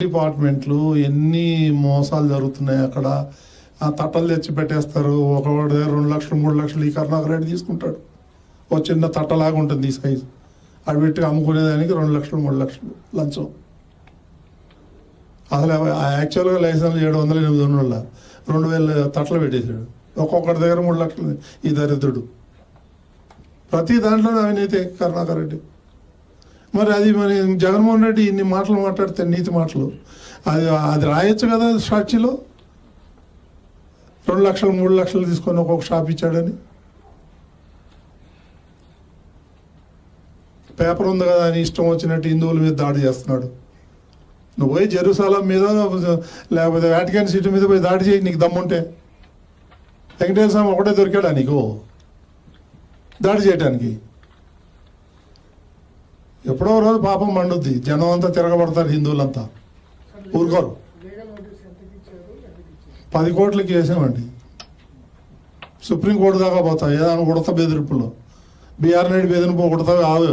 డిపార్ట్మెంట్లు ఎన్ని మోసాలు జరుగుతున్నాయి అక్కడ. ఆ తట్టలు తెచ్చి పెట్టేస్తారు. ఒకవాడి దగ్గర 2 లక్షలు 3 లక్షలు ఈ కరుణాకర్ రెడ్డి తీసుకుంటాడు. ఒక చిన్న తట్టలాగా ఉంటుంది ఈ సైజు, అది పెట్టి అమ్ముకునేదానికి 2 లక్షలు 3 లక్షలు లంచం. అసలు యాక్చువల్గా లైసెన్స్ 700 800 2000 తట్టలు పెట్టేశాడు. ఒక్కొక్కటి దగ్గర 3 లక్షలు. ఈ దరిద్రుడు ప్రతి దాంట్లో అవినీతి కరుణాకర్ రెడ్డి. మరి అది మరి జగన్మోహన్ రెడ్డి ఇన్ని మాటలు మాట్లాడితే నీతి మాటలు అది రాయొచ్చు కదా సాక్షిలో. 2 లక్షలు 3 లక్షలు తీసుకొని ఒక్కొక్క షాప్ ఇచ్చాడని పేపర్ ఉంది కదా అని ఇష్టం వచ్చినట్టు హిందువుల మీద దాడి చేస్తున్నాడు. నువ్వు పోయి జెరూసలం మీద లేకపోతే వాటికన్ సిటీ మీద పోయి దాడి చేయి నీకు దమ్ముంటే. వెంకటేశ్వర స్వామి ఒకటే దొరికాడా నీకు దాడి చేయడానికి? ఎప్పుడో రోజు పాపం మండుద్ది, జనం అంతా తిరగబడతారు, హిందువులంతా ఊరుకోరు. 10 కోట్లకి వేసామండి, సుప్రీంకోర్టు దాకా పోతాయి. ఏదైనా కొడతా బెదిరింపులో, బీఆర్ నాయుడు బెదిరింపు కొడతా ఆవి